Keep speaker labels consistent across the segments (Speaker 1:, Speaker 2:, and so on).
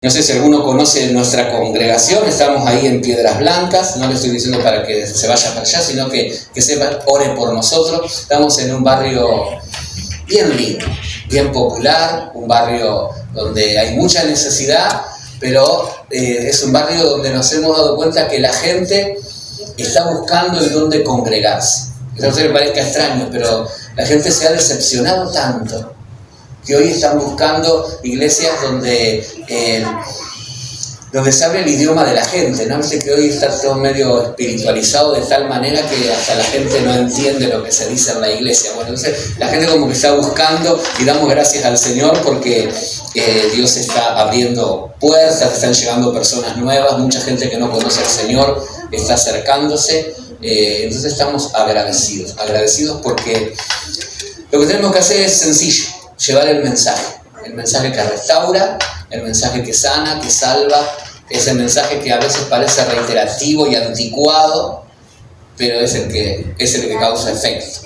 Speaker 1: No sé si alguno conoce nuestra congregación, estamos ahí en Piedras Blancas, no le estoy diciendo para que se vaya para allá, sino que sepa, ore por nosotros. Estamos en un barrio bien lindo, bien popular, un barrio donde hay mucha necesidad, pero es un barrio donde nos hemos dado cuenta que la gente está buscando en dónde congregarse. No sé, me parezca extraño, pero la gente se ha decepcionado tanto que hoy están buscando iglesias donde se hable el idioma de la gente, ¿no? Viste que hoy está todo medio espiritualizado de tal manera que hasta la gente no entiende lo que se dice en la iglesia. Bueno, entonces la gente como que está buscando, y damos gracias al Señor porque Dios está abriendo puertas, están llegando personas nuevas, mucha gente que no conoce al Señor está acercándose. Entonces estamos agradecidos porque lo que tenemos que hacer es sencillo: llevar el mensaje que restaura, el mensaje que sana, que salva, ese mensaje que a veces parece reiterativo y anticuado, pero es el que causa efecto,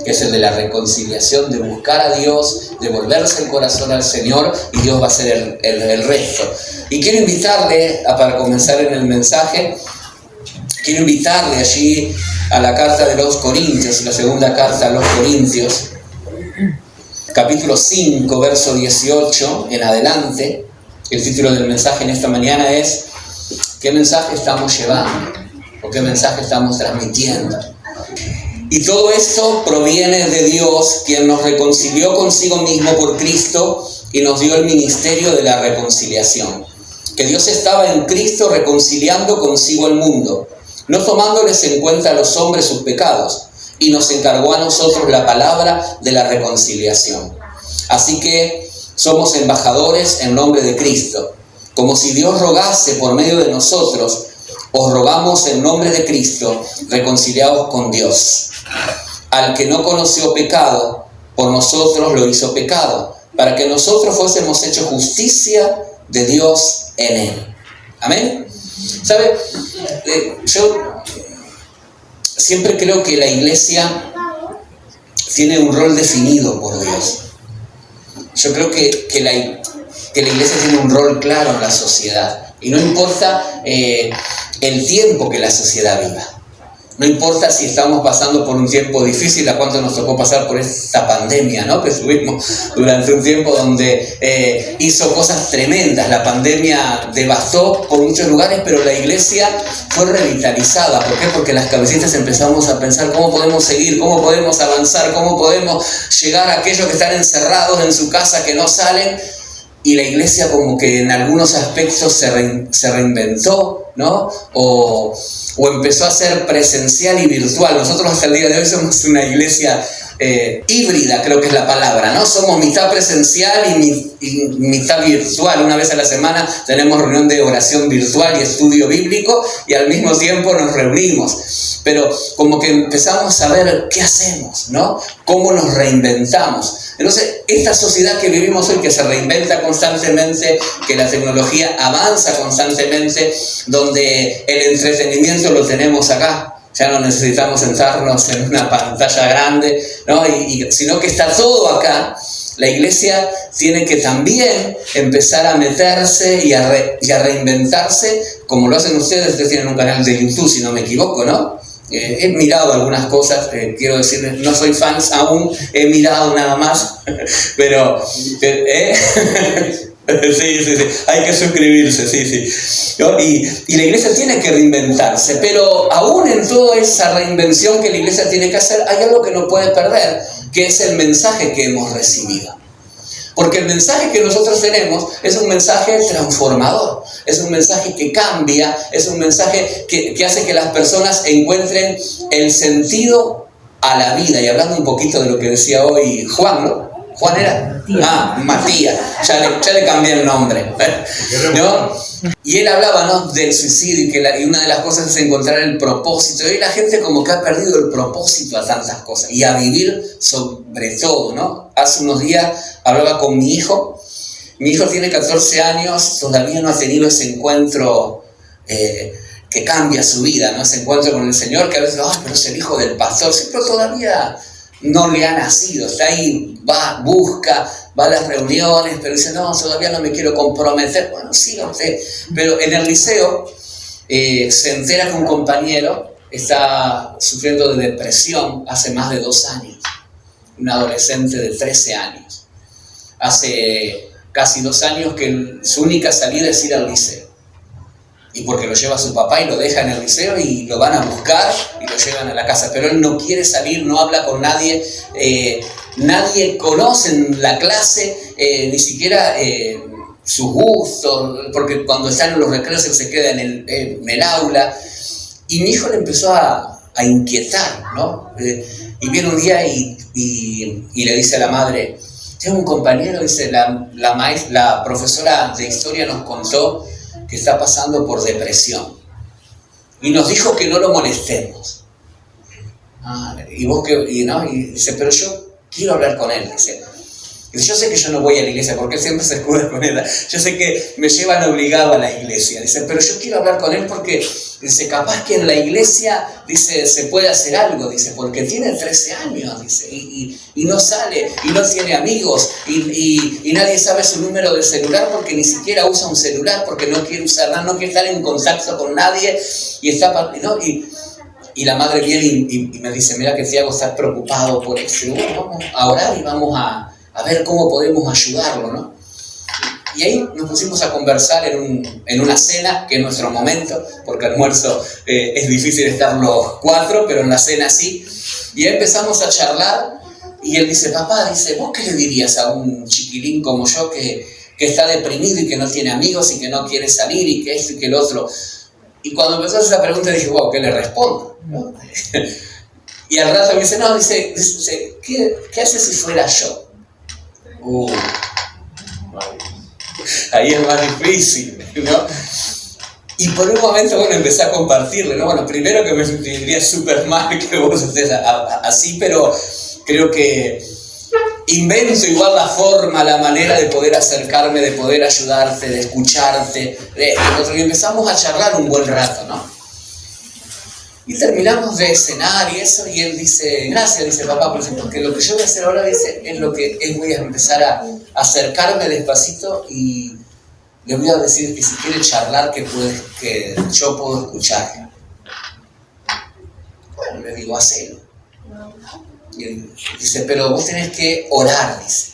Speaker 1: que es el de la reconciliación, de buscar a Dios, de volverse el corazón al Señor, y Dios va a hacer el resto. Y quiero invitarle, para comenzar en el mensaje, allí a la carta de los Corintios, la segunda carta a los Corintios, capítulo 5, verso 18 en adelante. El título del mensaje en esta mañana es: ¿qué mensaje estamos llevando? ¿O qué mensaje estamos transmitiendo? Y todo esto proviene de Dios, quien nos reconcilió consigo mismo por Cristo y nos dio el ministerio de la reconciliación. Que Dios estaba en Cristo reconciliando consigo el mundo, no tomándoles en cuenta a los hombres sus pecados, y nos encargó a nosotros la palabra de la reconciliación. Así que somos embajadores en nombre de Cristo. Como si Dios rogase por medio de nosotros, os rogamos en nombre de Cristo, reconciliados con Dios. Al que no conoció pecado, por nosotros lo hizo pecado, para que nosotros fuésemos hechos justicia de Dios en él. Amén. ¿Sabe? Yo siempre creo que la iglesia tiene un rol definido por Dios. Yo creo que la iglesia tiene un rol claro en la sociedad. Y no importa el tiempo que la sociedad viva. No importa si estamos pasando por un tiempo difícil, a cuánto nos tocó pasar por esta pandemia, ¿no? Que estuvimos durante un tiempo donde hizo cosas tremendas. La pandemia devastó por muchos lugares, pero la iglesia fue revitalizada. ¿Por qué? Porque las cabecitas empezamos a pensar cómo podemos seguir, cómo podemos avanzar, cómo podemos llegar a aquellos que están encerrados en su casa, que no salen. Y la iglesia como que en algunos aspectos se reinventó, ¿no? O empezó a ser presencial y virtual. Nosotros hasta el día de hoy somos una iglesia híbrida, creo que es la palabra, ¿no? Somos mitad presencial y mitad virtual. Una vez a la semana tenemos reunión de oración virtual y estudio bíblico, y al mismo tiempo nos reunimos. Pero como que empezamos a ver qué hacemos, ¿no? Cómo nos reinventamos. Entonces, esta sociedad que vivimos hoy, que se reinventa constantemente, que la tecnología avanza constantemente, donde el entretenimiento lo tenemos acá, ya no necesitamos sentarnos en una pantalla grande, ¿no? Sino que está todo acá. La iglesia tiene que también empezar a meterse y a reinventarse, como lo hacen ustedes tienen un canal de YouTube, si no me equivoco, ¿no? He mirado algunas cosas, quiero decirles, no soy fans aún, he mirado nada más, pero sí, hay que suscribirse, sí. ¿No? Y la iglesia tiene que reinventarse, pero aún en toda esa reinvención que la iglesia tiene que hacer, hay algo que no puede perder, que es el mensaje que hemos recibido. Porque el mensaje que nosotros tenemos es un mensaje transformador, es un mensaje que cambia, es un mensaje que hace que las personas encuentren el sentido a la vida. Y hablando un poquito de lo que decía hoy Juan, ¿no? ¿Juan era? Matías, ya le cambié el nombre, ¿no? Y él hablaba, ¿no?, del suicidio, y una de las cosas es encontrar el propósito. Y hoy la gente como que ha perdido el propósito a tantas cosas y a vivir sobre todo, ¿no? Hace unos días hablaba con mi hijo. Mi hijo tiene 14 años, todavía no ha tenido ese encuentro que cambia su vida, ¿no? Ese encuentro con el Señor, que a veces, pero es el hijo del pastor, sí, pero todavía no le ha nacido, está ahí, va, busca, va a las reuniones, pero dice, no, todavía no me quiero comprometer. Bueno, sí, lo sé, pero en el liceo se entera que un compañero está sufriendo de depresión hace más de 2 años, un adolescente de 13 años. Hace casi 2 años que su única salida es ir al liceo. Y porque lo lleva su papá y lo deja en el liceo y lo van a buscar y lo llevan a la casa. Pero él no quiere salir, no habla con nadie, nadie conoce en la clase, ni siquiera sus gustos, porque cuando están en los recreos él se queda en el aula. Y mi hijo le empezó a inquietar, ¿no? Y viene un día y le dice a la madre, tengo un compañero, dice, la profesora de historia nos contó que está pasando por depresión. Y nos dijo que no lo molestemos. Y vos ¿no? Y dice, pero yo quiero hablar con él, dice. Yo sé que yo no voy a la iglesia porque él siempre se escuda con él. Yo sé que me llevan obligado a la iglesia. Dice, pero yo quiero hablar con él porque, dice, capaz que en la iglesia, dice, se puede hacer algo, dice, porque tiene 13 años, dice, y no sale, y no tiene amigos, y nadie sabe su número de celular porque ni siquiera usa un celular, porque no quiere usar nada, no quiere estar en contacto con nadie, y está, ¿no? Y la madre viene y me dice, mira que Thiago está preocupado por eso. Y bueno, vamos a orar y vamos a ver cómo podemos ayudarlo, ¿no? Y ahí nos pusimos a conversar en una cena, que es nuestro momento, porque almuerzo es difícil estar los 4, pero en la cena sí. Y ahí empezamos a charlar y él dice, papá, dice, ¿vos qué le dirías a un chiquilín como yo que está deprimido y que no tiene amigos y que no quiere salir y que esto y que el otro? Y cuando empezó esa pregunta dije, wow, ¿qué le respondo? ¿No? Y al rato me dice, no, dice ¿qué hace si fuera yo? Ahí es más difícil, ¿no? Y por un momento, bueno, empecé a compartirle, ¿no? Bueno, primero que me sentiría súper mal que vos estés así, pero creo que invento igual la forma, la manera de poder acercarme, de poder ayudarte, de escucharte, y empezamos a charlar un buen rato, ¿no? Y terminamos de cenar y eso, y él dice, gracias, dice papá, porque lo que yo voy a hacer ahora, dice, es lo que voy a empezar a acercarme despacito y le voy a decir que si quiere charlar, que yo puedo escucharla. Bueno, le digo, hacelo. Y él dice, pero vos tenés que orar, dice,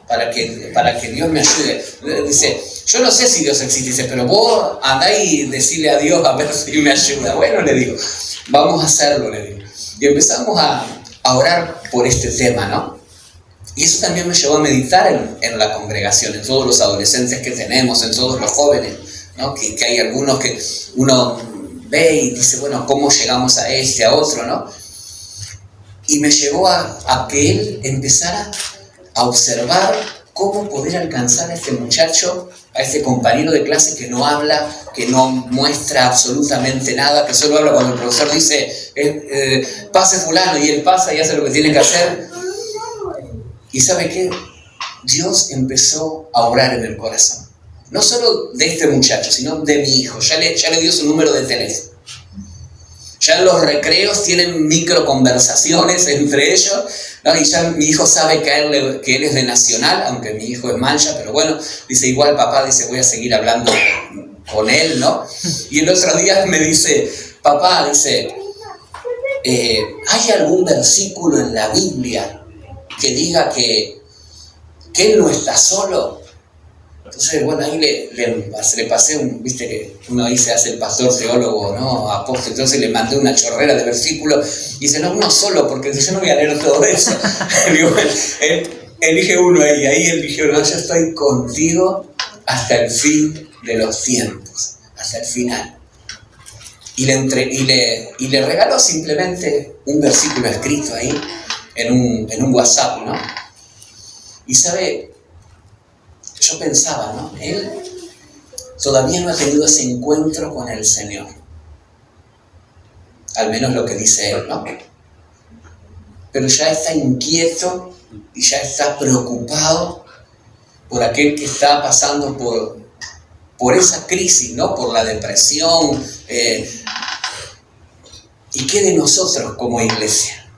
Speaker 1: para que Dios me ayude. Dice, yo no sé si Dios existe, dice, pero vos andá y decirle a Dios a ver si me ayuda. Bueno, le digo, vamos a hacerlo, le digo. Y empezamos a orar por este tema, ¿no? Y eso también me llevó a meditar en la congregación, en todos los adolescentes que tenemos, en todos los jóvenes, ¿no? Que hay algunos que uno ve y dice, bueno, ¿cómo llegamos a este, a otro, no? Y me llevó a que él empezara a observar cómo poder alcanzar a este muchacho, a este compañero de clase que no habla, que no muestra absolutamente nada, que solo habla cuando el profesor dice, pase fulano, y él pasa y hace lo que tiene que hacer. ¿Y sabe qué? Dios empezó a orar en el corazón. No solo de este muchacho, sino de mi hijo. Ya le dio su número de teléfono. Ya en los recreos tienen microconversaciones entre ellos, ¿no? Y ya mi hijo sabe que él es de Nacional, aunque mi hijo es Mancha, pero bueno, dice, igual papá, dice, voy a seguir hablando con él, ¿no? Y el otro día me dice, papá, dice, ¿hay algún versículo en la Biblia que diga que él no está solo? Entonces, bueno, ahí le pasé viste que uno ahí se hace el pastor, teólogo, ¿no? Apóstol, entonces le mandé una chorrera de versículos y dice, no, uno solo, porque yo no voy a leer todo eso. Digo, elige uno ahí él dijo, no, yo estoy contigo hasta el fin de los tiempos, hasta el final. Y le regaló simplemente un versículo escrito ahí en un WhatsApp, ¿no? Y sabe, yo pensaba, ¿no? Él todavía no ha tenido ese encuentro con el Señor. Al menos lo que dice él, ¿no? Pero ya está inquieto y ya está preocupado por aquel que está pasando por esa crisis, ¿no? Por la depresión. ¿Y qué de nosotros como iglesia?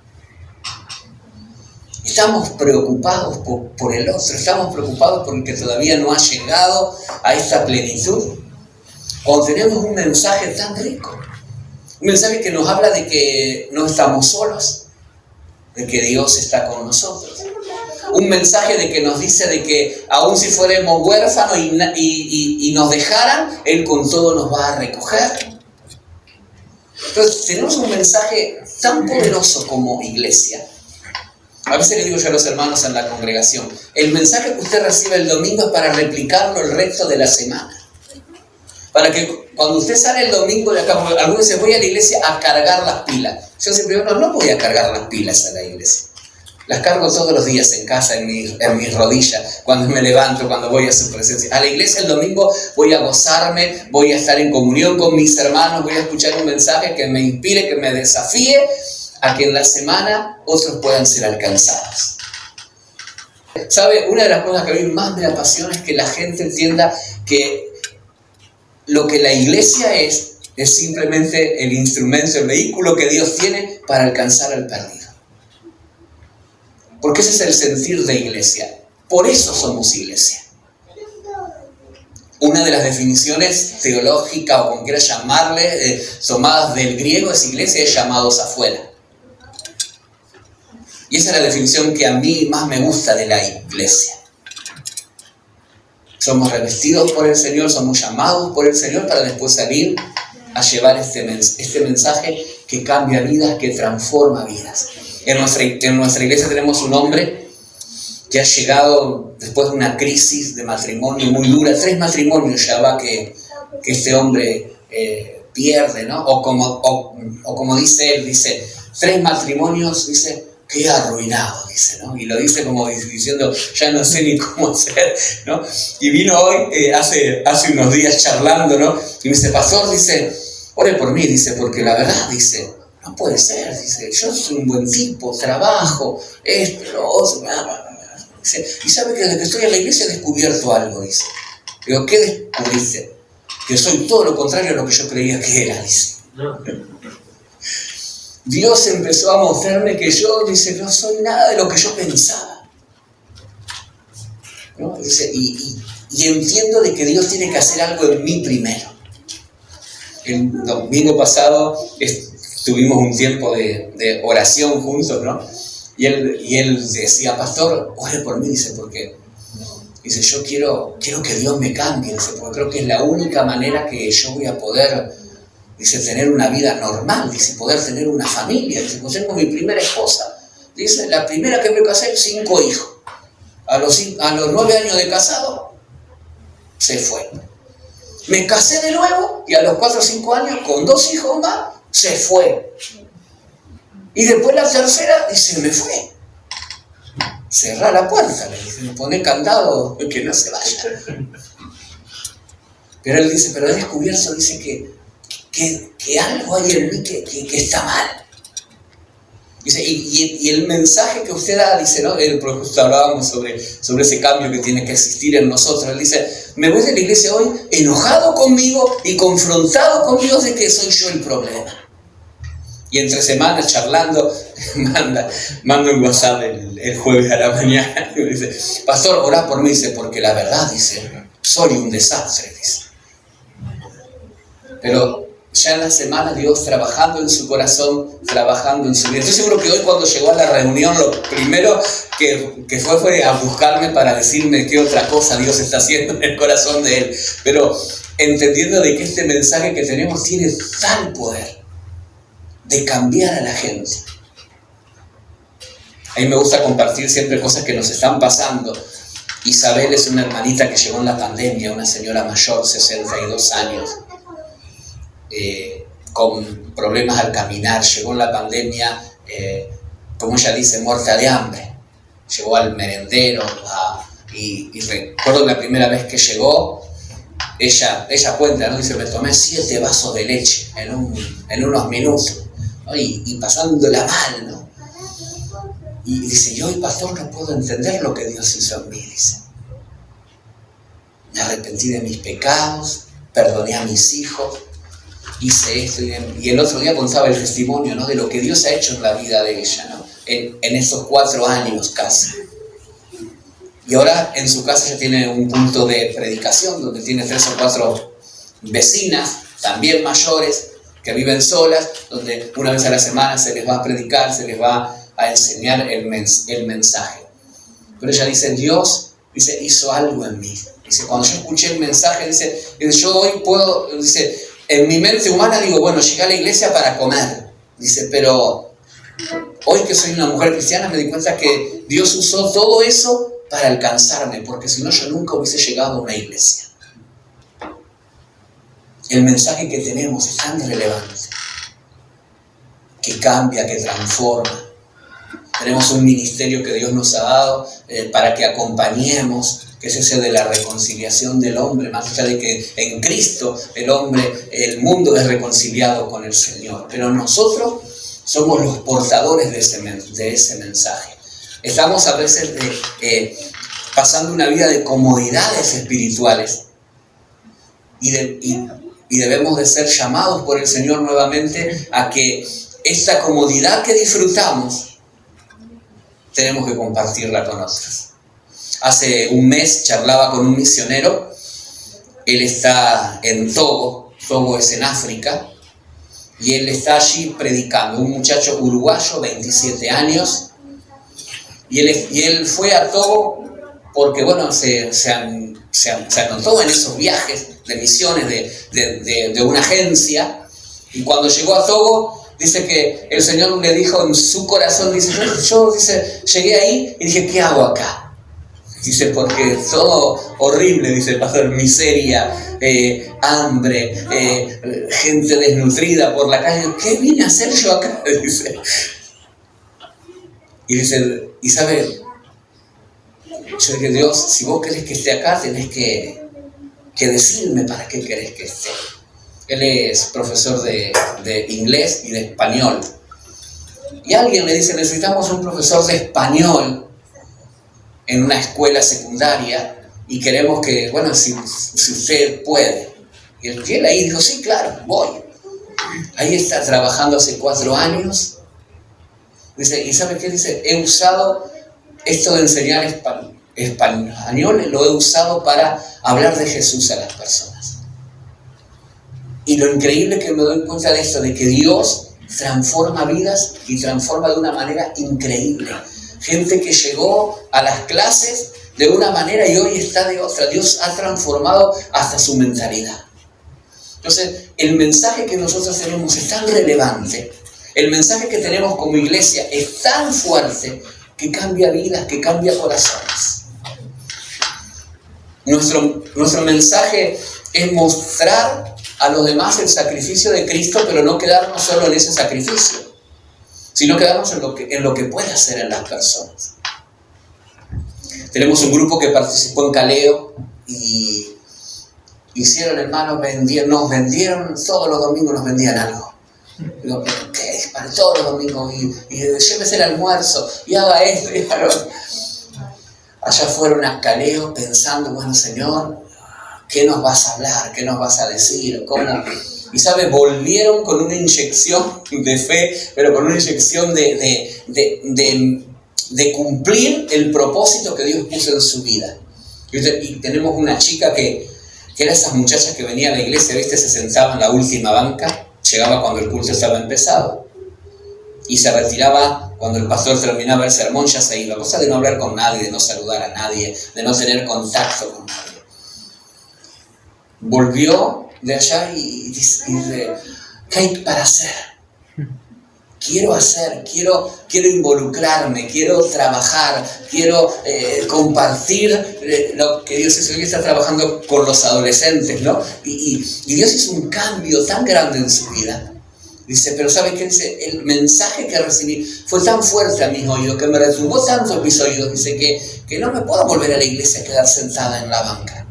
Speaker 1: estamos preocupados por el otro, estamos preocupados por el que todavía no ha llegado a esta plenitud. Cuando tenemos un mensaje tan rico, un mensaje que nos habla de que no estamos solos, de que Dios está con nosotros. Un mensaje de que nos dice de que aun si fuéramos huérfanos y nos dejaran, Él con todo nos va a recoger. Entonces tenemos un mensaje tan poderoso como iglesia. A veces le digo yo a los hermanos en la congregación, el mensaje que usted recibe el domingo es para replicarlo el resto de la semana. Para que cuando usted sale el domingo de acá, algunos dicen, voy a la iglesia a cargar las pilas. Yo siempre digo, no voy a cargar las pilas a la iglesia. Las cargo todos los días en casa, en mis rodillas, cuando me levanto, cuando voy a su presencia. A la iglesia el domingo voy a gozarme, voy a estar en comunión con mis hermanos, voy a escuchar un mensaje que me inspire, que me desafíe, a que en la semana otros puedan ser alcanzados. ¿Sabe? Una de las cosas que a mí más me apasiona es que la gente entienda que lo que la iglesia es simplemente el instrumento, el vehículo que Dios tiene para alcanzar al perdido. Porque ese es el sentir de iglesia. Por eso somos iglesia. Una de las definiciones teológicas, o como quiera llamarle, tomadas del griego es iglesia, es llamados afuera. Y esa es la definición que a mí más me gusta de la iglesia. Somos revestidos por el Señor, somos llamados por el Señor para después salir a llevar este mensaje que cambia vidas, que transforma vidas. En nuestra iglesia tenemos un hombre que ha llegado después de una crisis de matrimonio muy dura. 3 matrimonios ya va que este hombre pierde, ¿no? O como dice él, dice, 3 matrimonios, dice, qué arruinado, dice, ¿no? Y lo dice como diciendo, ya no sé ni cómo hacer, ¿no? Y vino hoy, hace unos días charlando, ¿no? Y me dice, pastor, dice, ore por mí, dice, porque la verdad, dice, no puede ser, dice, yo soy un buen tipo, trabajo, esto, lo otro, dice, y sabe que desde que estoy en la iglesia he descubierto algo, dice. Digo, ¿qué descubriste? Que soy todo lo contrario a lo que yo creía que era, dice. Dios empezó a mostrarme que yo, dice, no soy nada de lo que yo pensaba, ¿no? Dice, y entiendo de que Dios tiene que hacer algo en mí primero. El domingo pasado tuvimos un tiempo de oración juntos, ¿no? Y él decía, pastor, ore por mí, dice, porque dice, yo quiero que Dios me cambie, dice, porque creo que es la única manera que yo voy a poder, dice, tener una vida normal, dice, poder tener una familia. Dice, pues tengo mi primera esposa, dice, la primera que me casé, 5 hijos. A los 9 años de casado, se fue. Me casé de nuevo y a los 4 o 5 años, con 2 hijos más, se fue. Y después la tercera, dice, me fue. Cerrá la puerta, le dice, pone candado, que no se vaya. Pero él dice, pero he descubierto, dice, que algo hay en mí que está mal. Dice, y el mensaje que usted da, dice, ¿no? Justo hablábamos sobre ese cambio que tiene que existir en nosotros. Él dice, me voy de la iglesia hoy enojado conmigo y confrontado con Dios de que soy yo el problema. Y entre semanas charlando, mando un WhatsApp el jueves a la mañana. Y me dice, pastor, orá por mí, dice, porque la verdad, dice, soy un desastre, dice. Pero ya en la semana Dios trabajando en su corazón, trabajando en su vida. Estoy seguro que hoy cuando llegó a la reunión, lo primero que fue a buscarme para decirme qué otra cosa Dios está haciendo en el corazón de él. Pero entendiendo de que este mensaje que tenemos tiene tal poder de cambiar a la gente. A mí me gusta compartir siempre cosas que nos están pasando. Isabel es una hermanita que llegó en la pandemia, una señora mayor, 62 años. Con problemas al caminar, llegó en la pandemia, como ella dice, muerta de hambre. Llegó al merendero y recuerdo la primera vez que llegó, ella cuenta, ¿no? Dice, me tomé 7 vasos de leche en unos minutos, ¿no? y pasándola mal, ¿no? Y dice, yo, pastor, no puedo entender lo que Dios hizo en mí, dice. Me arrepentí de mis pecados, perdoné a mis hijos, hice esto. Y el otro día contaba el testimonio, ¿no? De lo que Dios ha hecho en la vida de ella, ¿no? en esos 4 años casi. Y ahora en su casa ya tiene un punto de predicación donde tiene 3 o 4 vecinas, también mayores, que viven solas, donde una vez a la semana se les va a predicar, se les va a enseñar el mensaje. Pero ella dice, Dios hizo algo en mí. Dice, cuando yo escuché el mensaje, dice, yo hoy puedo, dice, en mi mente humana digo, bueno, llegué a la iglesia para comer. Dice, pero hoy que soy una mujer cristiana me di cuenta que Dios usó todo eso para alcanzarme, porque si no yo nunca hubiese llegado a una iglesia. El mensaje que tenemos es tan relevante, que cambia, que transforma. Tenemos un ministerio que Dios nos ha dado para que acompañemos, que es ese de la reconciliación del hombre, más allá de que en Cristo el mundo es reconciliado con el Señor. Pero nosotros somos los portadores de ese mensaje. Estamos a veces pasando una vida de comodidades espirituales y debemos de ser llamados por el Señor nuevamente a que esta comodidad que disfrutamos tenemos que compartirla con otros. Hace un mes charlaba con un misionero. Él está en Togo es en África, y él está allí predicando, un muchacho uruguayo, 27 años, y él fue a Togo porque, bueno, se anotó en esos viajes de misiones de una agencia, y cuando llegó a Togo, dice que el Señor le dijo en su corazón, dice, yo llegué ahí y dije, ¿qué hago acá? Dice, porque todo horrible, dice el pastor, miseria, hambre, gente desnutrida por la calle. ¿Qué vine a hacer yo acá? Dice. Y dice, y sabe, yo dije, Dios, si vos querés que esté acá, tenés que decirme para qué querés que esté. Él es profesor de inglés y de español. Y alguien le dice, necesitamos un profesor de español en una escuela secundaria y queremos que, bueno, si usted puede. Y él ahí dijo, sí, claro, voy. Ahí está trabajando hace 4 años. Dice, ¿y sabe qué? Dice, he usado esto de enseñar español, lo he usado para hablar de Jesús a las personas. Y lo increíble que me doy cuenta de esto, de que Dios transforma vidas y transforma de una manera increíble. Gente que llegó a las clases de una manera y hoy está de otra. Dios ha transformado hasta su mentalidad. Entonces, el mensaje que nosotros tenemos es tan relevante. El mensaje que tenemos como iglesia es tan fuerte que cambia vidas, que cambia corazones. Nuestro mensaje es mostrar a los demás el sacrificio de Cristo, pero no quedarnos solo en ese sacrificio, sino quedarnos en lo que puede hacer en las personas. Tenemos un grupo que participó en Caleo y hicieron, hermanos, nos vendieron, todos los domingos nos vendían algo. Digo, ¿pero qué? Para todos los domingos, y llévese el almuerzo, y haga esto, y haga lo... Allá fueron a Caleo pensando, bueno, Señor, ¿qué nos vas a hablar? ¿Qué nos vas a decir? ¿Cómo? Y sabe, volvieron con una inyección de fe, pero con una inyección de cumplir el propósito que Dios puso en su vida. Y tenemos una chica que era esas muchachas que venía a la iglesia, ¿viste? Se sentaba en la última banca, llegaba cuando el culto estaba empezado y se retiraba cuando el pastor terminaba el sermón, ya se iba. Cosa de no hablar con nadie, de no saludar a nadie, de no tener contacto con nadie. Volvió de allá y dice, ¿qué hay para hacer? Quiero hacer, quiero involucrarme, quiero trabajar, quiero compartir lo que Dios hizo. Hoy está trabajando con los adolescentes, ¿no? Y Dios hizo un cambio tan grande en su vida. Dice, pero ¿sabe qué? Dice, el mensaje que recibí fue tan fuerte a mis oídos, que me retumbó tanto en mis oídos. Dice que no me puedo volver a la iglesia a quedar sentada en la banca.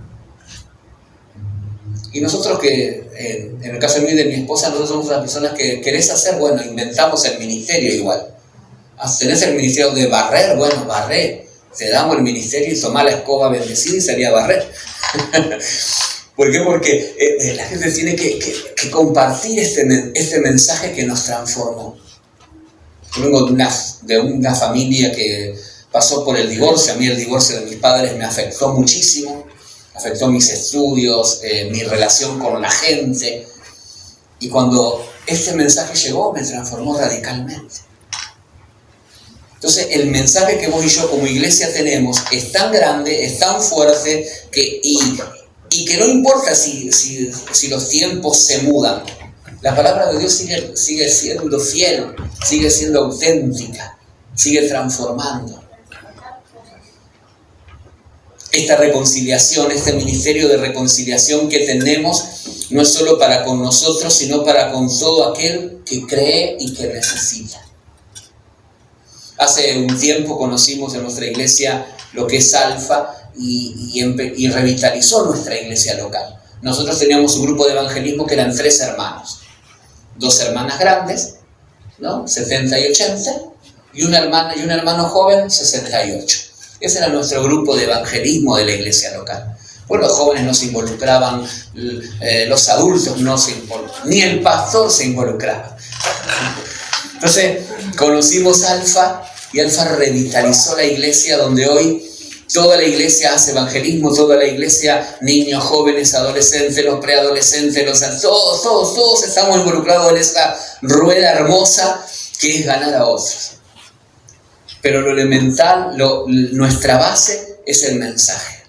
Speaker 1: Y nosotros que, en el caso mío y de mi esposa, nosotros somos las personas que querés hacer, bueno, inventamos el ministerio igual. Tenés el ministerio de barrer, bueno, barré. Te damos el ministerio y tomá la escoba bendecida y salí a barrer. ¿Por qué? Porque la gente tiene que compartir este mensaje que nos transformó. Yo vengo de una familia que pasó por el divorcio. A mí el divorcio de mis padres me afectó muchísimo, afectó mis estudios, mi relación con la gente. Y cuando este mensaje llegó, me transformó radicalmente. Entonces, el mensaje que vos y yo como iglesia tenemos es tan grande, es tan fuerte, y que no importa si los tiempos se mudan. La palabra de Dios sigue siendo fiel, sigue siendo auténtica, sigue transformando. Esta reconciliación, este ministerio de reconciliación que tenemos, no es solo para con nosotros, sino para con todo aquel que cree y que necesita. Hace un tiempo conocimos en nuestra iglesia lo que es Alfa y revitalizó nuestra iglesia local. Nosotros teníamos un grupo de evangelismo que eran 3 hermanos. 2 hermanas grandes, ¿no? 70 y 80, y una hermana y un hermano joven, 68. Ese era nuestro grupo de evangelismo de la iglesia local. Pues los jóvenes no se involucraban, los adultos no se involucraban, ni el pastor se involucraba. Entonces conocimos Alfa, y Alfa revitalizó la iglesia, donde hoy toda la iglesia hace evangelismo, toda la iglesia, niños, jóvenes, adolescentes, los preadolescentes, todos estamos involucrados en esa rueda hermosa que es ganar a otros. Pero lo elemental, nuestra base es el mensaje.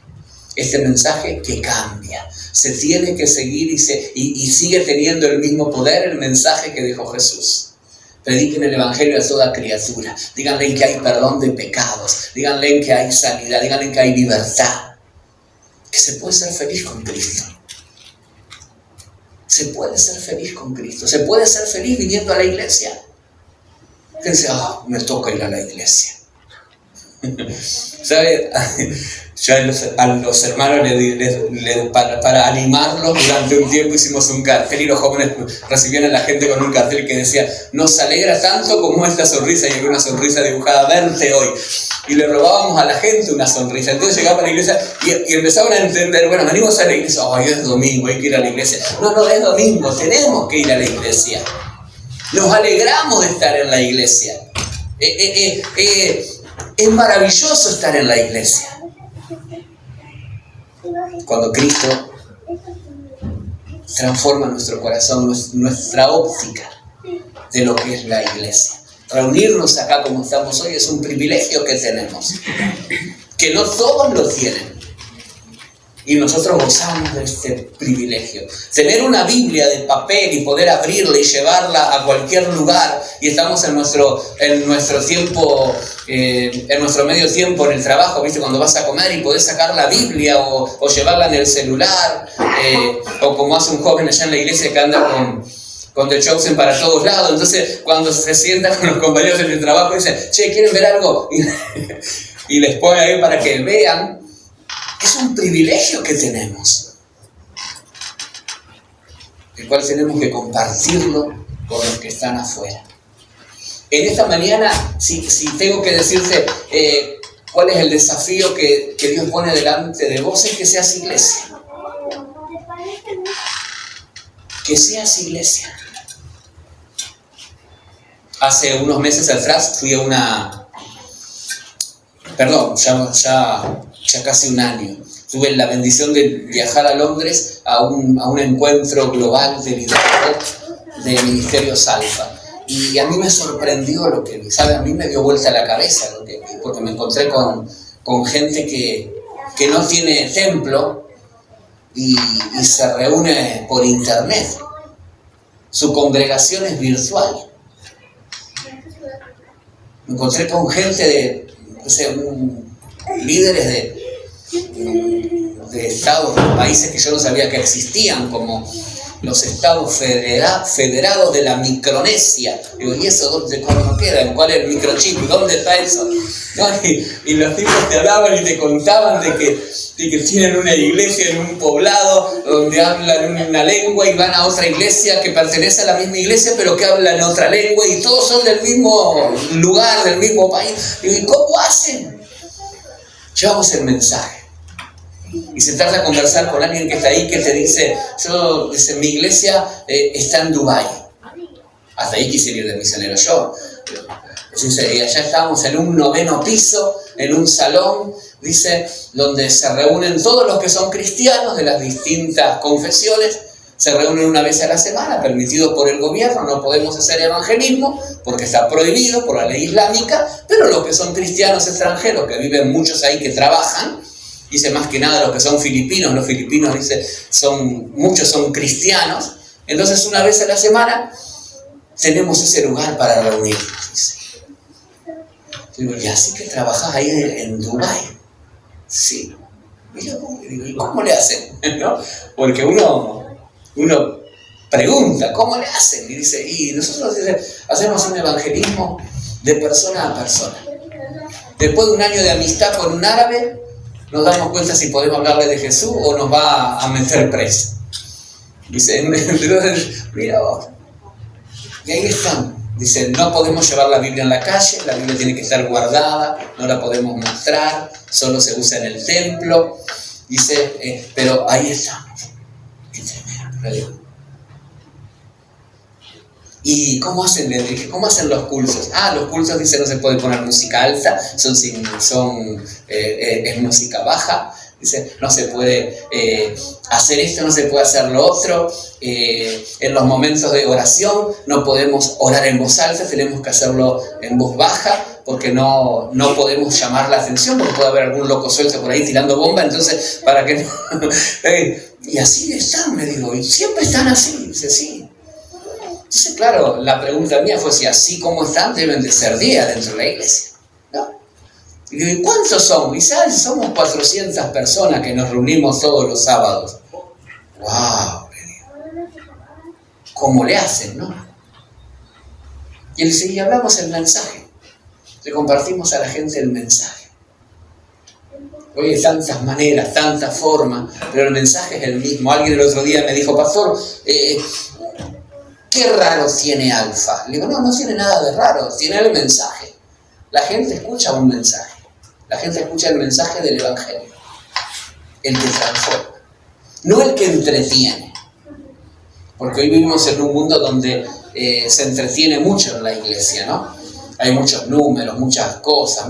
Speaker 1: Este mensaje que cambia. Se tiene que seguir y sigue teniendo el mismo poder el mensaje que dejó Jesús. Prediquen el evangelio a toda criatura. Díganle que hay perdón de pecados. Díganle que hay sanidad. Díganle que hay libertad. Que se puede ser feliz con Cristo. Se puede ser feliz con Cristo. Se puede ser feliz viniendo a la iglesia. Que dice, me toca ir a la iglesia. ¿Sabe? Yo a los hermanos para animarlos durante un tiempo hicimos un cartel, y los jóvenes recibían a la gente con un cartel que decía: nos alegra tanto como esta sonrisa, y había una sonrisa dibujada, verte hoy, y le robábamos a la gente una sonrisa. Entonces llegaban a la iglesia y empezaban a entender, bueno, venimos a la iglesia, es domingo, hay que ir a la iglesia. No es domingo, tenemos que ir a la iglesia. Nos alegramos de estar en la iglesia. Es maravilloso estar en la iglesia. Cuando Cristo transforma nuestro corazón, nuestra óptica de lo que es la iglesia. Reunirnos acá como estamos hoy es un privilegio que tenemos, que no todos lo tienen. Y nosotros gozamos de este privilegio. Tener una Biblia de papel y poder abrirla y llevarla a cualquier lugar. Y estamos en nuestro tiempo, en nuestro medio tiempo en el trabajo, ¿viste? Cuando vas a comer y podés sacar la Biblia o llevarla en el celular. O como hace un joven allá en la iglesia que anda con The Chosen para todos lados. Entonces, cuando se sienta con los compañeros en el trabajo, dicen: che, ¿quieren ver algo? Y les pone ahí para que vean. Es un privilegio que tenemos, el cual tenemos que compartirlo con los que están afuera. En esta mañana, si tengo que decirte cuál es el desafío que Dios pone delante de vos, es que seas iglesia. Que seas iglesia. Hace unos meses atrás fui a ya casi un año. Tuve la bendición de viajar a Londres a un encuentro global de liderazgo de Ministerios Alfa. Y a mí me sorprendió lo que vi, ¿sabe? A mí me dio vuelta la cabeza lo que vi, porque me encontré con gente que no tiene templo y se reúne por internet. Su congregación es virtual. Me encontré con gente líderes de estados, de países que yo no sabía que existían, como los estados federados de la Micronesia. Digo, ¿y eso dónde queda? ¿En cuál es el microchip? ¿Dónde está eso? ¿No? Y los tipos te hablaban y te contaban de que tienen una iglesia en un poblado donde hablan una lengua, y van a otra iglesia que pertenece a la misma iglesia pero que hablan otra lengua, y todos son del mismo lugar, del mismo país. Digo, ¿y cómo hacen? Llevamos el mensaje. Y sentarte a conversar con alguien que está ahí, que te dice: mi iglesia está en Dubái. Hasta ahí quisiera ir de misionero yo. Dice, y allá estábamos en un 9º piso, en un salón, dice, donde se reúnen todos los que son cristianos de las distintas confesiones, se reúnen una vez a la semana, permitido por el gobierno, no podemos hacer evangelismo porque está prohibido por la ley islámica, pero los que son cristianos extranjeros, que viven muchos ahí que trabajan, dice más que nada los que son filipinos, los filipinos dice, muchos son cristianos, entonces una vez a la semana tenemos ese lugar para reunirnos, dice. Digo, y así que trabajás ahí en Dubái. Sí. Y ¿cómo le hacen? ¿No? Porque uno pregunta, ¿cómo le hacen? Y dice, y nosotros hacemos un evangelismo de persona a persona. Después de un año de amistad con un árabe, nos damos cuenta si podemos hablarle de Jesús o nos va a meter preso. Dice, mira vos. Y ahí están. Dice, no podemos llevar la Biblia en la calle, la Biblia tiene que estar guardada, no la podemos mostrar, solo se usa en el templo. Dice, pero ahí estamos. Qué tremendo. ¿Y cómo hacen? Le dije, ¿cómo hacen los cultos? Los cultos, dice, no se puede poner música alta, es música baja. Dice, no se puede hacer esto, no se puede hacer lo otro. En los momentos de oración no podemos orar en voz alta, tenemos que hacerlo en voz baja, porque no podemos llamar la atención, porque puede haber algún loco suelto por ahí tirando bomba, entonces, para que no... y así están, me digo, y siempre están así. Dice, sí. Entonces, claro, la pregunta mía fue si así como están deben de ser días dentro de la iglesia, ¿no? Y digo, ¿y cuántos somos? Y ¿sabes? Somos 400 personas que nos reunimos todos los sábados. ¡Wow! ¿Cómo le hacen, no? Y él dice, y hablamos el mensaje. Le compartimos a la gente el mensaje. Oye, hay tantas maneras, tantas formas, pero el mensaje es el mismo. Alguien el otro día me dijo, pastor, ¿qué raro tiene Alfa? Le digo, no tiene nada de raro, tiene el mensaje. La gente escucha un mensaje. La gente escucha el mensaje del Evangelio, el que transforma, no el que entretiene. Porque hoy vivimos en un mundo donde se entretiene mucho en la iglesia, ¿no? Hay muchos números, muchas cosas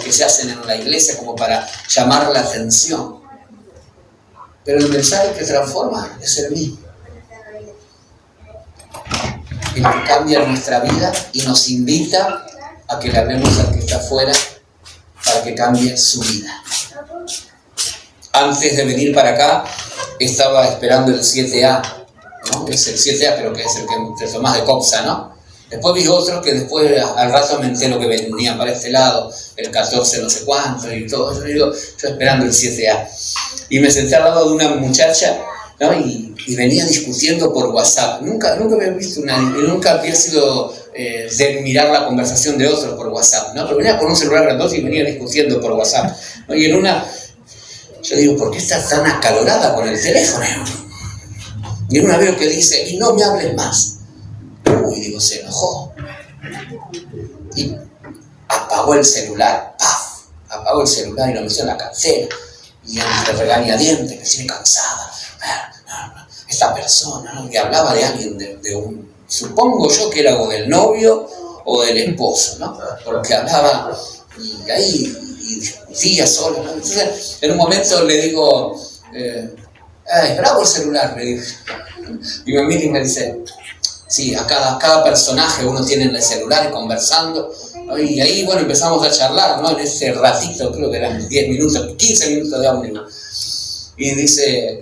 Speaker 1: que se hacen en la iglesia como para llamar la atención. Pero el mensaje que transforma es el mismo. El que cambia nuestra vida y nos invita a que le hablemos al que está afuera para que cambie su vida. Antes de venir para acá, estaba esperando el 7A, ¿no? Es el 7A, pero que es el que te tomás de Copsa, ¿no? Después vi otros que después al rato me entero que venían para este lado, el 14 no sé cuánto y todo eso. Yo esperando el 7A. Y me senté al lado de una muchacha, ¿no? Y venía discutiendo por WhatsApp. Nunca había visto nunca había sido de mirar la conversación de otros por WhatsApp, ¿no? Pero venía con un celular grandote y venía discutiendo por WhatsApp, ¿no? Y en una, yo digo, ¿por qué está tan acalorada con el teléfono? Y en una veo que dice, y no me hables más. Uy, digo, se enojó. Y apagó el celular, ¡paf! Apagó el celular y lo metió en la cartera. Y le regaña dientes, me tiene cansada. Esta persona, ¿no? Que hablaba de alguien, de un, supongo yo que era o del novio o del esposo, ¿no? Porque hablaba y ahí y discutía solo, ¿no? Entonces, en un momento le digo, bravo el celular, le dije. Y me mira y me dice, sí, a cada personaje uno tiene el celular conversando, ¿no? Y ahí, bueno, empezamos a charlar, ¿no? En ese ratito, creo que eran 10 minutos, 15 minutos de audio. Y dice,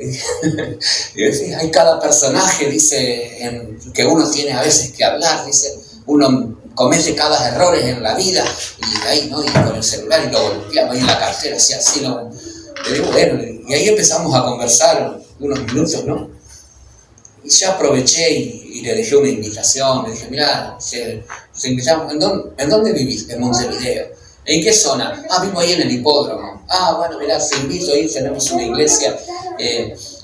Speaker 1: hay cada personaje, dice, que uno tiene a veces que hablar, dice, uno comete cada errores en la vida, y ahí, ¿no? Y con el celular, y lo golpeamos ahí en la cartera, así, ¿no? Le digo, bueno, y ahí empezamos a conversar unos minutos, ¿no? Y ya aproveché y le dejé una invitación, le dije, mira, te invitamos, ¿en dónde vivís? En Montevideo. ¿En qué zona? Vivo ahí en el hipódromo. Bueno, mira, te invito ahí, tenemos una iglesia,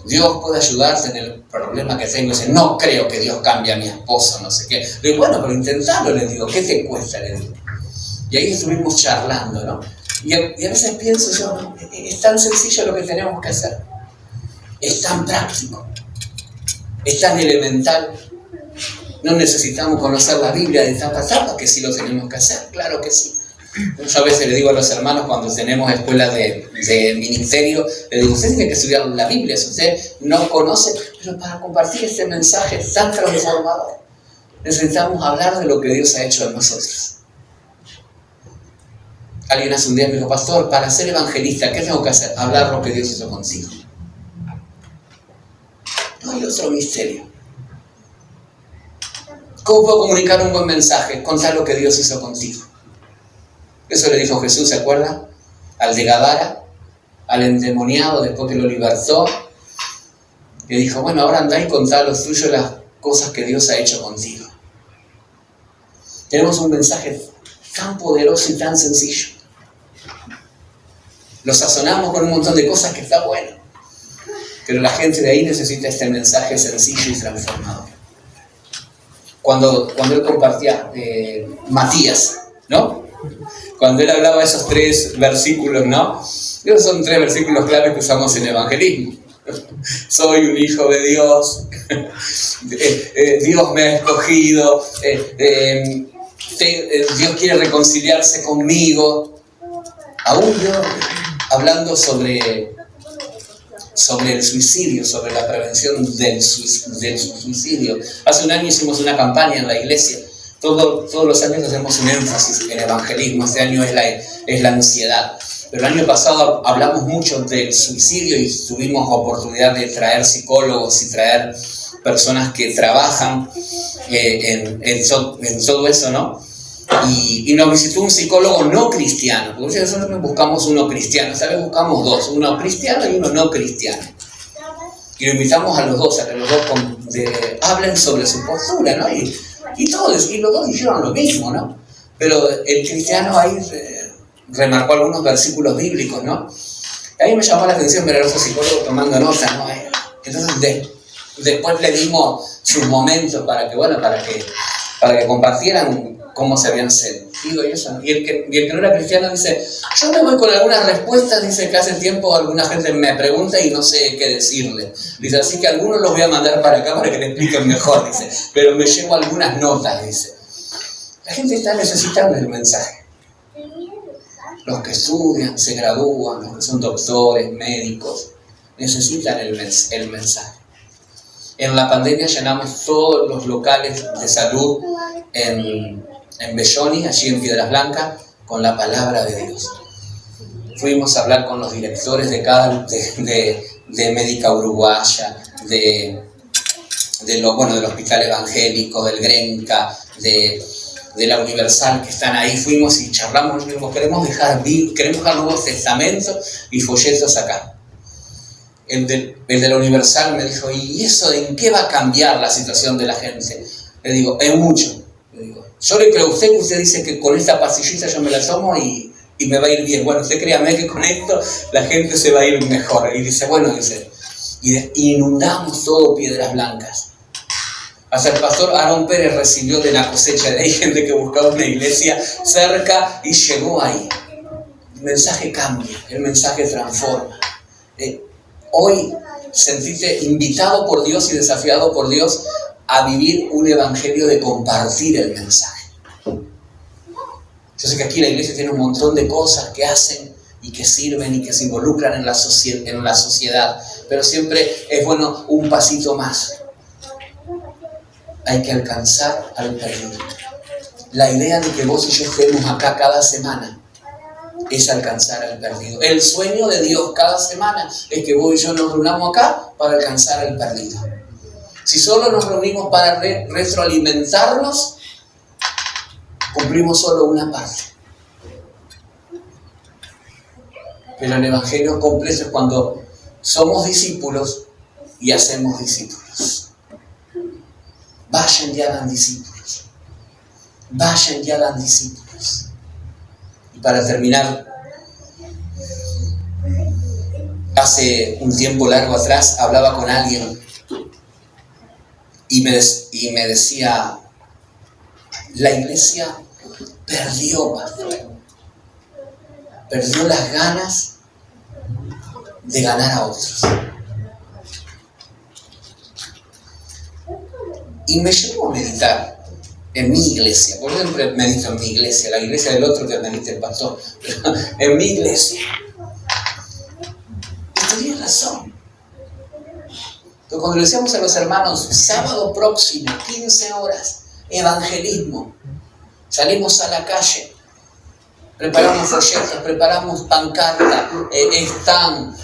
Speaker 1: Dios puede ayudarte en el problema que tengo. Dice, no creo que Dios cambie a mi esposo, no sé qué. Le digo, bueno, pero intentalo, le digo, ¿qué te cuesta? Le digo. Y ahí estuvimos charlando, ¿no? Y a veces pienso yo, ¿no? Es tan sencillo lo que tenemos que hacer. Es tan práctico. Es tan elemental. No necesitamos conocer la Biblia de tapa a tapa, que sí lo tenemos que hacer, claro que sí. Yo a veces le digo a los hermanos cuando tenemos escuelas de ministerio, le digo, usted tiene que estudiar la Biblia, si usted no conoce, pero para compartir este mensaje tan transformador, necesitamos hablar de lo que Dios ha hecho en nosotros. Alguien hace un día me dijo, pastor, para ser evangelista, ¿qué tengo que hacer? Hablar lo que Dios hizo contigo. No hay otro misterio. ¿Cómo puedo comunicar un buen mensaje? Contar lo que Dios hizo contigo. Eso le dijo Jesús, ¿se acuerda? Al de Gadara, al endemoniado, después que lo libertó. Le dijo, bueno, ahora andá y contá a los tuyos las cosas que Dios ha hecho contigo. Tenemos un mensaje tan poderoso y tan sencillo. Lo sazonamos con un montón de cosas que está bueno. Pero la gente de ahí necesita este mensaje sencillo y transformador. Cuando él compartía Matías, ¿no? Cuando él hablaba de esos 3 versículos, ¿no? Esos son 3 versículos claves que usamos en evangelismo. Soy un hijo de Dios. Dios me ha escogido. Dios quiere reconciliarse conmigo. Aún yo, hablando sobre el suicidio, sobre la prevención del suicidio. Hace un año hicimos una campaña en la iglesia. Todos los años hacemos un énfasis en evangelismo. Este año es la ansiedad. Pero el año pasado hablamos mucho del suicidio y tuvimos oportunidad de traer psicólogos y traer personas que trabajan en todo eso, ¿no? Y nos visitó un psicólogo no cristiano, porque nosotros no buscamos uno cristiano, esta vez buscamos 2, uno cristiano y uno no cristiano. Y lo invitamos a los dos, a que los dos hablen sobre su postura, ¿no? Y los dos dijeron lo mismo, ¿no? Pero el cristiano ahí remarcó algunos versículos bíblicos, ¿no? Y a mí me llamó la atención ver a los psicólogos tomando nota, ¿no? Entonces después le dimos sus momentos para que compartieran cómo se habían sentido y eso. Y el que no era cristiano dice, yo me voy con algunas respuestas, dice que hace tiempo alguna gente me pregunta y no sé qué decirle. Dice, así que algunos los voy a mandar para acá para que le expliquen mejor, dice, pero me llevo algunas notas, dice. La gente está necesitando el mensaje. Los que estudian, se gradúan, los que son doctores, médicos, necesitan el mensaje. En la pandemia llenamos todos los locales de salud en Belloni, allí en Piedras Blancas, con la palabra de Dios. Fuimos a hablar con los directores de Médica Uruguaya, del Hospital Evangélico, del Grenca, de la Universal, que están ahí. Fuimos y charlamos, queremos dejar Nuevos Testamentos y folletos acá. El de la Universal me dijo, ¿y eso en qué va a cambiar la situación de la gente? Le digo, en mucho. Le digo, yo le creo a usted que usted dice que con esta pastillita yo me la tomo y me va a ir bien. Bueno, usted créame que con esto la gente se va a ir mejor. Y dice, y inundamos todo Piedras Blancas. Hasta el pastor Aarón Pérez recibió de la cosecha. De ahí gente que buscaba una iglesia cerca y llegó ahí. El mensaje cambia, el mensaje transforma. Hoy sentite invitado por Dios y desafiado por Dios a vivir un evangelio de compartir el mensaje. Yo sé que aquí la iglesia tiene un montón de cosas que hacen y que sirven y que se involucran en la sociedad, pero siempre es bueno un pasito más. Hay que alcanzar al perdido. La idea de que vos y yo estemos acá cada semana es alcanzar al perdido. El sueño de Dios cada semana es que vos y yo nos reunamos acá para alcanzar al perdido. Si solo nos reunimos para retroalimentarnos, cumplimos solo una parte. Pero el evangelio completo es cuando somos discípulos y hacemos discípulos. Vayan y hagan discípulos. Vayan y hagan discípulos. Y para terminar, hace un tiempo largo atrás hablaba con alguien y me decía, la iglesia perdió las ganas de ganar a otros. Y me llevó a meditar en mi iglesia. Por siempre medito en mi iglesia, la iglesia del otro que medita el pastor, pero en mi iglesia. Y tenía razón. Pero cuando le decíamos a los hermanos, sábado próximo, 15 horas, evangelismo, salimos a la calle, preparamos folletos, preparamos pancartas, stand,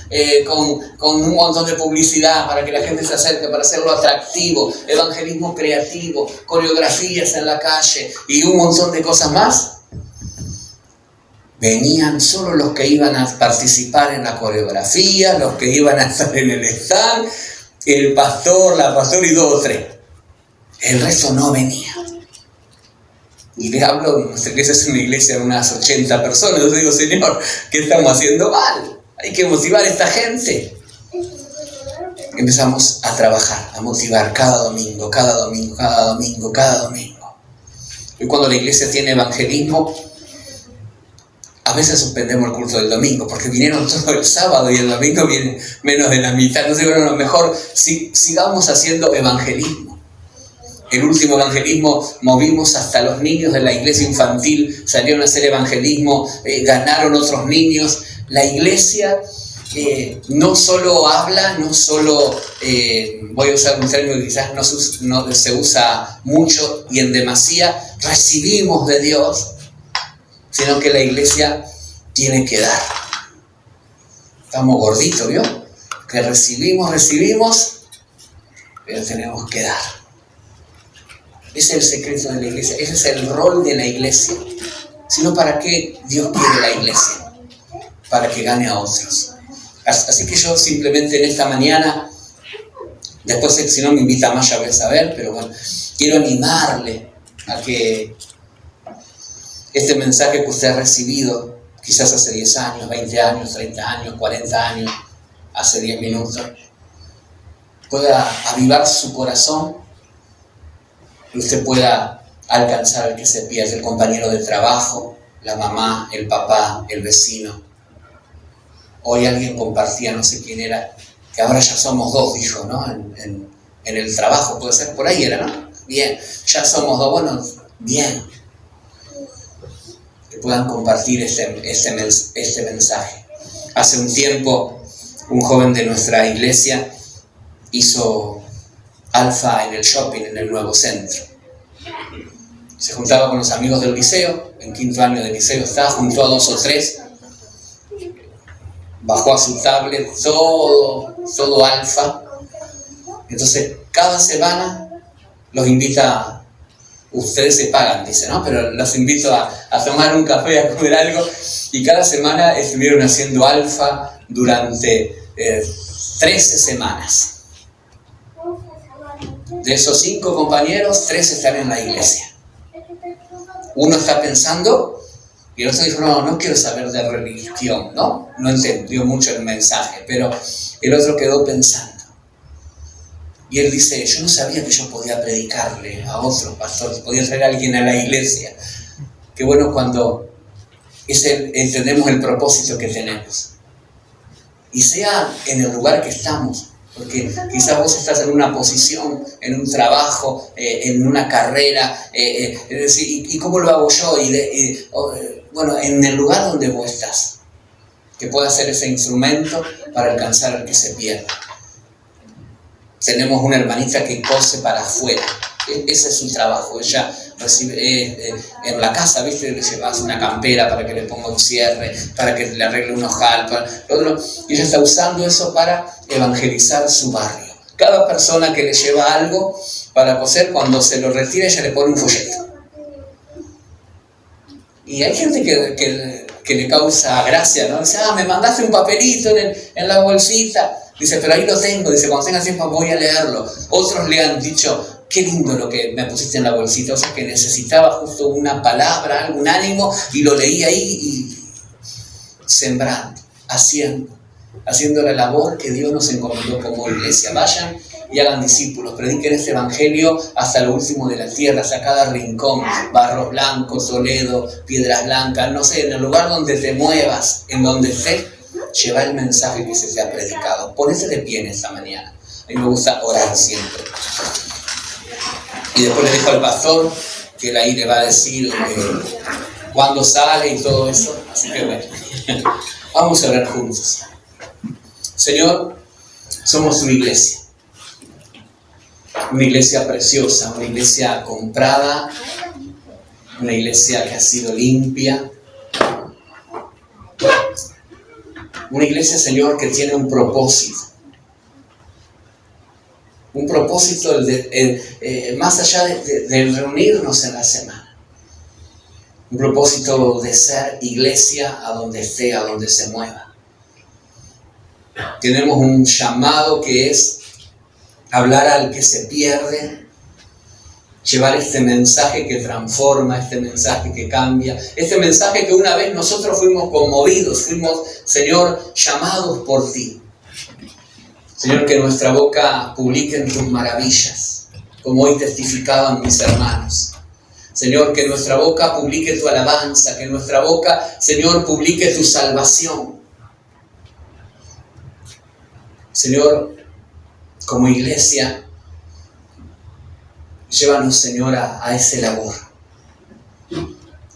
Speaker 1: con un montón de publicidad para que la gente se acerque, para hacerlo atractivo, evangelismo creativo, coreografías en la calle y un montón de cosas más. Venían solo los que iban a participar en la coreografía, los que iban a estar en el stand, el pastor, la pastora y 2 o 3. El resto no venía. Y le hablo, nuestra iglesia es una iglesia de unas 80 personas. Yo digo, Señor, ¿qué estamos haciendo mal? Hay que motivar a esta gente. Empezamos a trabajar, a motivar cada domingo. Y cuando la iglesia tiene evangelismo, a veces suspendemos el culto del domingo, porque vinieron todo el sábado y el domingo viene menos de la mitad. Entonces, bueno, a lo mejor sigamos haciendo evangelismo. El último evangelismo movimos hasta los niños de la iglesia infantil, salieron a hacer evangelismo, ganaron otros niños. La iglesia no solo habla, no solo, voy a usar un término que quizás no se usa mucho y en demasía, recibimos de Dios, sino que la iglesia tiene que dar. Estamos gorditos, ¿vio? Que recibimos, pero tenemos que dar. Ese es el secreto de la iglesia, ese es el rol de la iglesia. Sino para qué Dios quiere la iglesia, para que gane a otros. Así que yo simplemente en esta mañana, después si no me invita más ya voy a saber, pero bueno, quiero animarle a que este mensaje que usted ha recibido, quizás hace 10 años, 20 años, 30 años, 40 años, hace 10 minutos, pueda avivar su corazón y usted pueda alcanzar al que se pierde, el compañero de trabajo, la mamá, el papá, el vecino. Hoy alguien compartía, no sé quién era, que ahora ya somos 2, dijo, ¿no? En el trabajo, puede ser, por ahí era, ¿no? Bien, ya somos 2, bueno, bien. Que puedan compartir este mensaje. Hace un tiempo, un joven de nuestra iglesia hizo alfa en el shopping, en el nuevo centro. Se juntaba con los amigos del liceo, en 5º año del liceo estaba, juntó a 2 o 3, bajó a su tablet todo alfa. Entonces cada semana los invita, ustedes se pagan, dice, ¿no? Pero los invito a tomar un café, a comer algo, y cada semana estuvieron haciendo alfa durante 13 semanas. De esos 5 compañeros, 3 están en la iglesia. Uno está pensando y el otro dijo, no quiero saber de religión, ¿no? No entendió mucho el mensaje, pero el otro quedó pensando. Y él dice, yo no sabía que yo podía predicarle a otros pastores, podía traer a alguien a la iglesia. Qué bueno cuando entendemos el propósito que tenemos. Y sea en el lugar que estamos, porque quizás vos estás en una posición, en un trabajo, en una carrera, es decir, ¿y cómo lo hago yo? Bueno, en el lugar donde vos estás, que pueda ser ese instrumento para alcanzar al que se pierda. Tenemos una hermanita que cose para afuera, ese es su trabajo. Ella recibe en la casa, ¿viste? Le llevas una campera para que le ponga un cierre, para que le arregle un ojal, y ella está usando eso para evangelizar su barrio. Cada persona que le lleva algo para coser, cuando se lo retira, ella le pone un folleto. Y hay gente que le causa gracia, ¿no? Dice, me mandaste un papelito en la bolsita. Dice, pero ahí lo tengo. Dice, cuando tenga tiempo voy a leerlo. Otros le han dicho, qué lindo lo que me pusiste en la bolsita. O sea, que necesitaba justo una palabra, algún ánimo, y lo leí ahí y sembrando, haciendo la labor que Dios nos encomendó como iglesia. Vayan y hagan discípulos, prediquen este evangelio hasta lo último de la tierra, hasta cada rincón, Barros Blancos, Toledo, Piedras Blancas, no sé, en el lugar donde te muevas, en donde estés, lleva el mensaje que se te ha predicado. Ponete de pie en esta mañana. A mí me gusta orar siempre. Y después le dejo al pastor, que él ahí le va a decir cuándo sale y todo eso. Así que bueno, vamos a orar juntos. Señor, somos una iglesia preciosa, una iglesia comprada, una iglesia que ha sido limpia, una iglesia, Señor, que tiene un propósito más allá de reunirnos en la semana, un propósito de ser iglesia a donde esté, a donde se mueva. Tenemos un llamado que es hablar al que se pierde, llevar este mensaje que transforma, este mensaje que cambia, este mensaje que una vez nosotros fuimos conmovidos, fuimos, Señor, llamados por ti. Señor, que nuestra boca publique tus maravillas, como hoy testificaban mis hermanos. Señor, que nuestra boca publique tu alabanza, que nuestra boca, Señor, publique tu salvación. Señor, como iglesia, llévanos, Señor, a ese labor.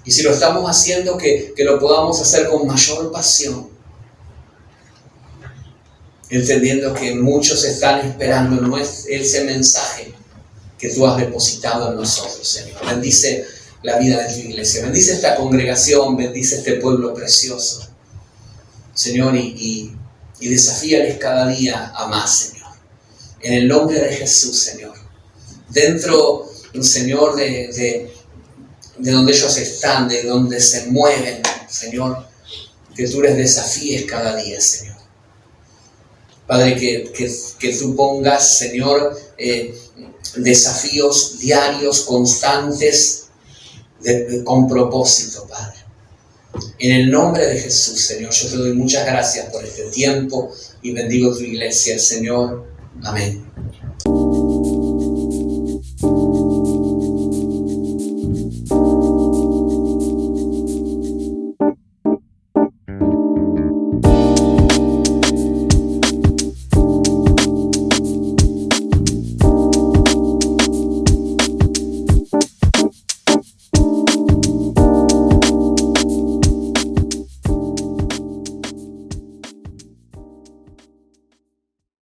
Speaker 1: Y si lo estamos haciendo, que lo podamos hacer con mayor pasión, entendiendo que muchos están esperando ese mensaje que tú has depositado en nosotros, Señor. Bendice la vida de tu iglesia, bendice esta congregación, bendice este pueblo precioso, Señor, y desafíales cada día a más, Señor. En el nombre de Jesús, Señor. Dentro, Señor, de donde ellos están, de donde se mueven, Señor, que tú les desafíes cada día, Señor. Padre, que tú pongas, Señor, desafíos diarios, constantes, con propósito, Padre. En el nombre de Jesús, Señor, yo te doy muchas gracias por este tiempo y bendigo tu iglesia, Señor. Amén.